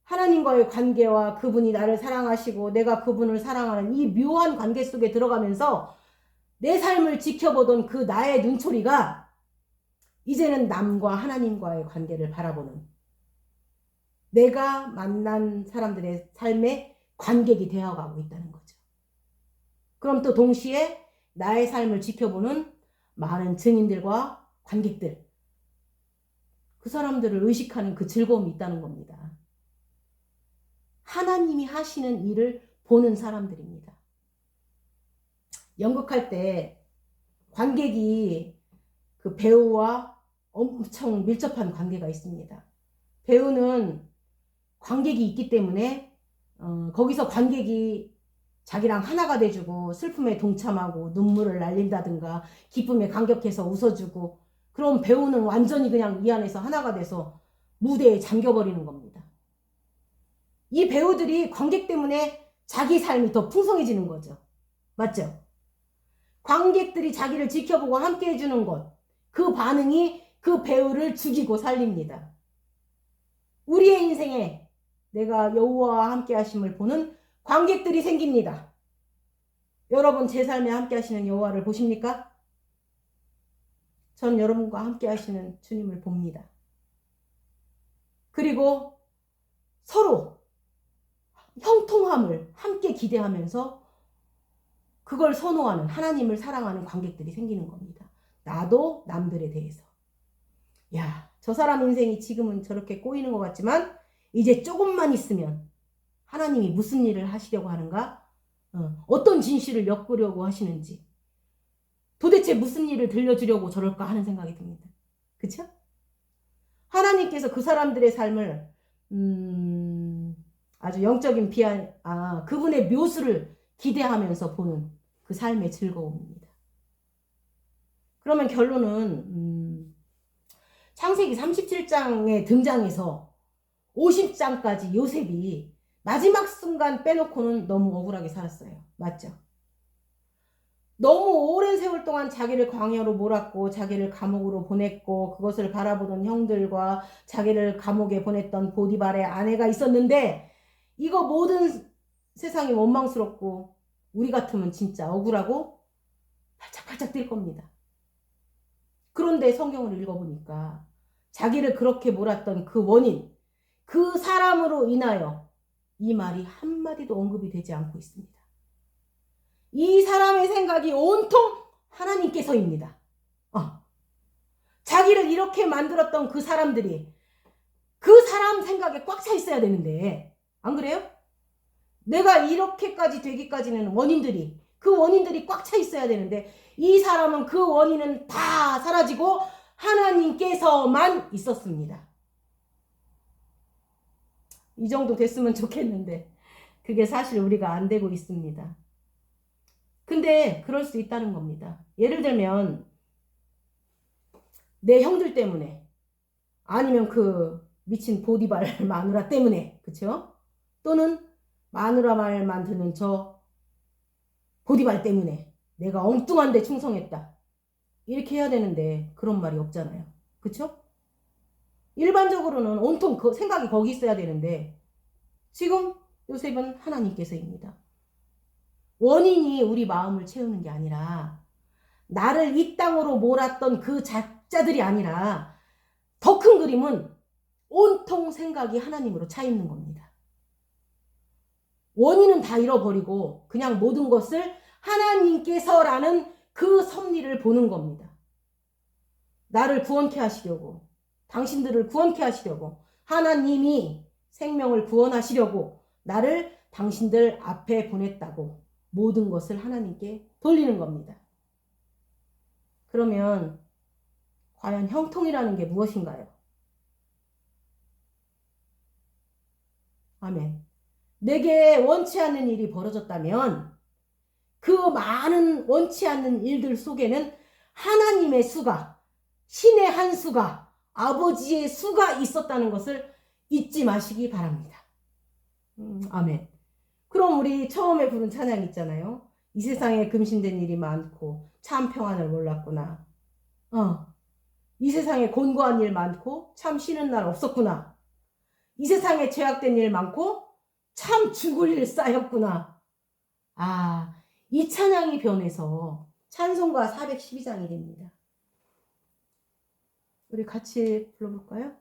하나님과의 관계와 그분이 나를 사랑하시고 내가 그분을 사랑하는 이 묘한 관계 속에 들어가면서 내 삶을 지켜보던 그 나의 눈초리가 이제는 남과 하나님과의 관계를 바라보는 내가 만난 사람들의 삶의 관객이 되어가고 있다는 거죠. 그럼 또 동시에 나의 삶을 지켜보는 많은 증인들과 관객들, 그 사람들을 의식하는 그 즐거움이 있다는 겁니다. 하나님이 하시는 일을 보는 사람들입니다. 연극할 때 관객이 그 배우와 엄청 밀접한 관계가 있습니다. 배우는 관객이 있기 때문에 거기서 관객이 자기랑 하나가 돼주고 슬픔에 동참하고 눈물을 날린다든가 기쁨에 감격해서 웃어주고 그럼 배우는 완전히 그냥 이 안에서 하나가 돼서 무대에 잠겨버리는 겁니다. 이 배우들이 관객 때문에 자기 삶이 더 풍성해지는 거죠. 맞죠? 관객들이 자기를 지켜보고 함께 해주는 것, 그 반응이 그 배우를 죽이고 살립니다. 우리의 인생에 내가 여호와와 함께 하심을 보는 관객들이 생깁니다. 여러분 제 삶에 함께 하시는 여호와를 보십니까? 전 여러분과 함께 하시는 주님을 봅니다. 그리고 서로 형통함을 함께 기대하면서 그걸 선호하는 하나님을 사랑하는 관객들이 생기는 겁니다. 나도 남들에 대해서. 야, 저 사람 인생이 지금은 저렇게 꼬이는 것 같지만 이제 조금만 있으면 하나님이 무슨 일을 하시려고 하는가? 어떤 진실을 엿보려고 하시는지 도대체 무슨 일을 들려주려고 저럴까 하는 생각이 듭니다. 그쵸? 하나님께서 그 사람들의 삶을 아주 영적인 그분의 묘수를 기대하면서 보는 그 삶의 즐거움입니다. 그러면 결론은 창세기 37장에 등장해서 50장까지 요셉이 마지막 순간 빼놓고는 너무 억울하게 살았어요. 맞죠? 너무 오랜 세월 동안 자기를 광야로 몰았고 자기를 감옥으로 보냈고 그것을 바라보던 형들과 자기를 감옥에 보냈던 보디발의 아내가 있었는데 이거 모든 세상이 원망스럽고 우리 같으면 진짜 억울하고 팔짝팔짝 뛸 겁니다. 그런데 성경을 읽어보니까 자기를 그렇게 몰았던 그 원인, 그 사람으로 인하여 이 말이 한마디도 언급이 되지 않고 있습니다. 이 사람의 생각이 온통 하나님께서입니다. 자기를 이렇게 만들었던 그 사람들이 그 사람 생각에 꽉 차 있어야 되는데, 안 그래요? 내가 이렇게까지 되기까지는 그 원인들이 꽉 차 있어야 되는데, 이 사람은 그 원인은 다 사라지고 하나님께서만 있었습니다. 이 정도 됐으면 좋겠는데 그게 사실 우리가 안 되고 있습니다. 근데 그럴 수 있다는 겁니다. 예를 들면 내 형들 때문에, 아니면 그 미친 보디발 마누라 때문에, 그쵸? 또는 마누라 말만 듣는 저 보디발 때문에 내가 엉뚱한데 충성했다, 이렇게 해야 되는데 그런 말이 없잖아요. 그쵸? 일반적으로는 온통 그 생각이 거기 있어야 되는데, 지금 요셉은 하나님께서입니다. 원인이 우리 마음을 채우는 게 아니라, 나를 이 땅으로 몰았던 그 자자들이 아니라, 더 큰 그림은 온통 생각이 하나님으로 차 있는 겁니다. 원인은 다 잃어버리고 그냥 모든 것을 하나님께서라는 그 섭리를 보는 겁니다. 나를 구원케 하시려고, 당신들을 구원케 하시려고, 하나님이 생명을 구원하시려고 나를 당신들 앞에 보냈다고 모든 것을 하나님께 돌리는 겁니다. 그러면 과연 형통이라는 게 무엇인가요? 아멘. 내게 원치 않는 일이 벌어졌다면 그 많은 원치 않는 일들 속에는 하나님의 수가, 신의 한 수가, 아버지의 수가 있었다는 것을 잊지 마시기 바랍니다. 아멘. 그럼 우리 처음에 부른 찬양 있잖아요. 이 세상에 금신된 일이 많고 참 평안을 몰랐구나. 이 세상에 곤고한 일 많고 참 쉬는 날 없었구나. 이 세상에 죄악된 일 많고 참 죽을 일 쌓였구나. 이 찬양이 변해서 찬송가 412장이 됩니다. 우리 같이 불러볼까요?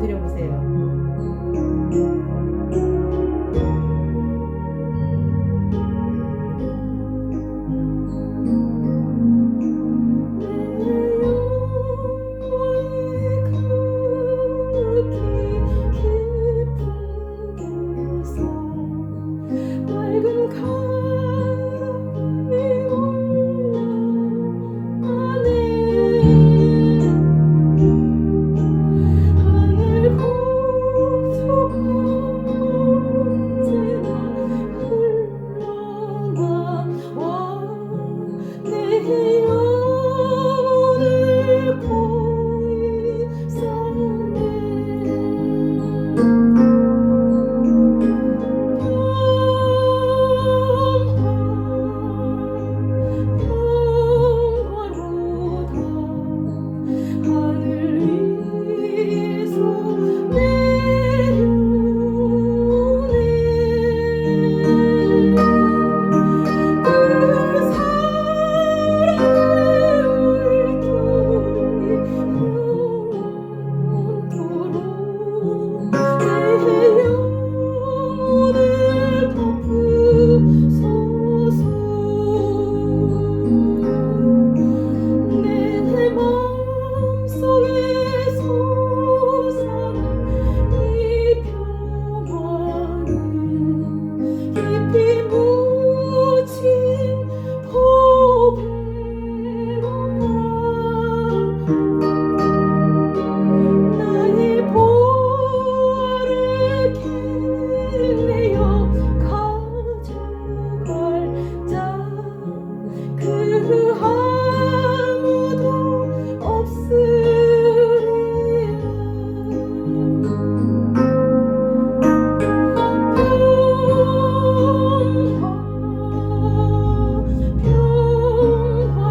드려보세요. 맑은 강이 올라가네. 하늘 곡조가 언제나 흘러나와 내 영혼을 고이 싸매. 평화로다 하늘 위에서 내려오네. 그 사랑의 물결이 영원토록 내 영혼을 덮으소서. 내 맘속에 솟아난 이 평화는 깊이 묻힌 보배로다. 나의 보화를 캐내어 가져갈 자 그 아무도 없으리라.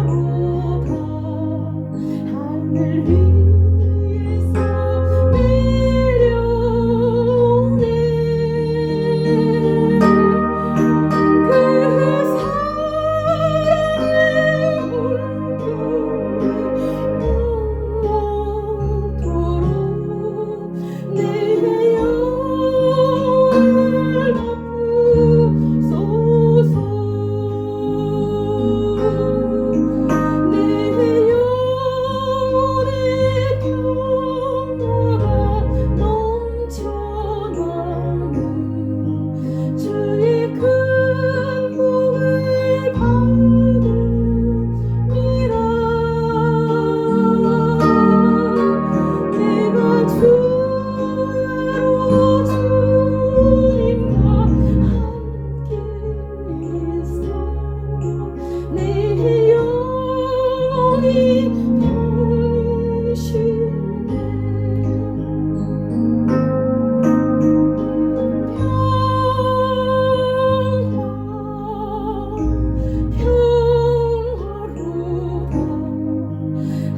평화로다 하늘 위에서 내려오네. 그 사랑의 물결이 영원토록 내 영혼을 덮으소서. 내 영혼에 평화가 넘쳐나는 주의 큰 복을 받음이라. 내가 주야로 주님과 함께 있어 내 영혼이 편히 쉬네. 평화로다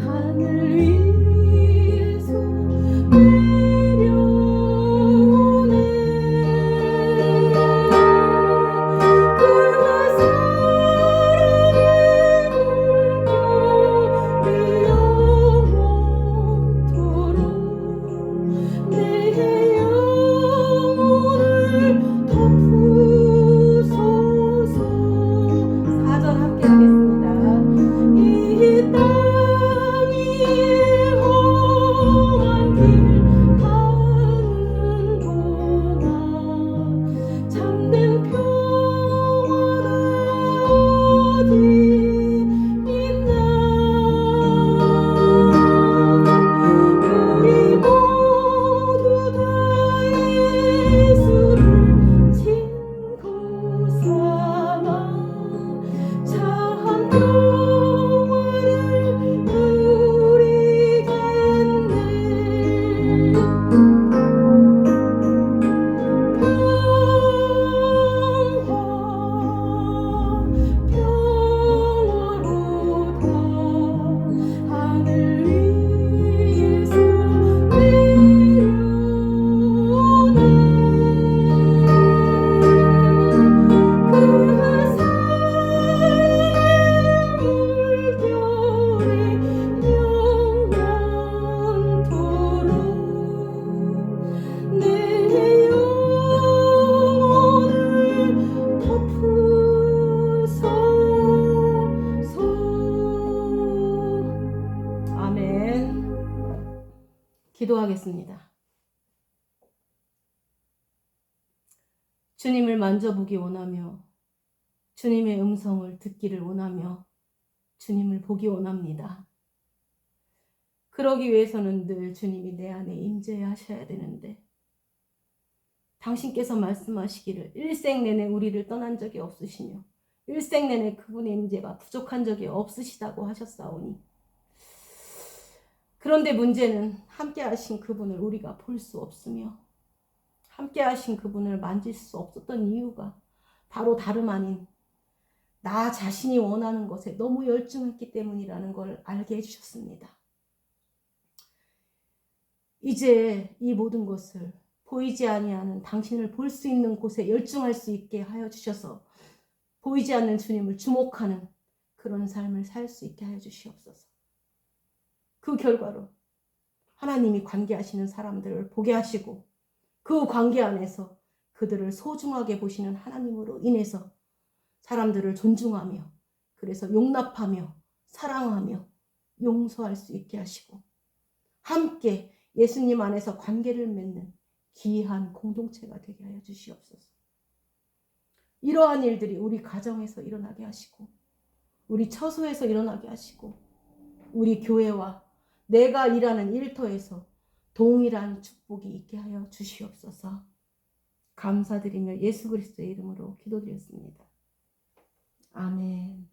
하늘 위에서 내려오네. 그 사랑의 물결 기도하겠습니다. 주님을 만져보기 원하며 주님의 음성을 듣기를 원하며 주님을 보기 원합니다. 그러기 위해서는 늘 주님이 내 안에 임재하셔야 되는데 당신께서 말씀하시기를 일생 내내 우리를 떠난 적이 없으시며 일생 내내 그분의 임재가 부족한 적이 없으시다고 하셨사오니 그런데 문제는 함께 하신 그분을 우리가 볼 수 없으며 함께 하신 그분을 만질 수 없었던 이유가 바로 다름 아닌 나 자신이 원하는 것에 너무 열중했기 때문이라는 걸 알게 해주셨습니다. 이제 이 모든 것을 보이지 아니하는 당신을 볼 수 있는 곳에 열중할 수 있게 하여 주셔서 보이지 않는 주님을 주목하는 그런 삶을 살 수 있게 하여 주시옵소서. 그 결과로 하나님이 관계하시는 사람들을 보게 하시고 그 관계 안에서 그들을 소중하게 보시는 하나님으로 인해서 사람들을 존중하며 그래서 용납하며 사랑하며 용서할 수 있게 하시고 함께 예수님 안에서 관계를 맺는 귀한 공동체가 되게 하여 주시옵소서. 이러한 일들이 우리 가정에서 일어나게 하시고 우리 처소에서 일어나게 하시고 우리 교회와 내가 일하는 일터에서 동일한 축복이 있게 하여 주시옵소서. 감사드리며 예수 그리스도의 이름으로 기도드렸습니다. 아멘.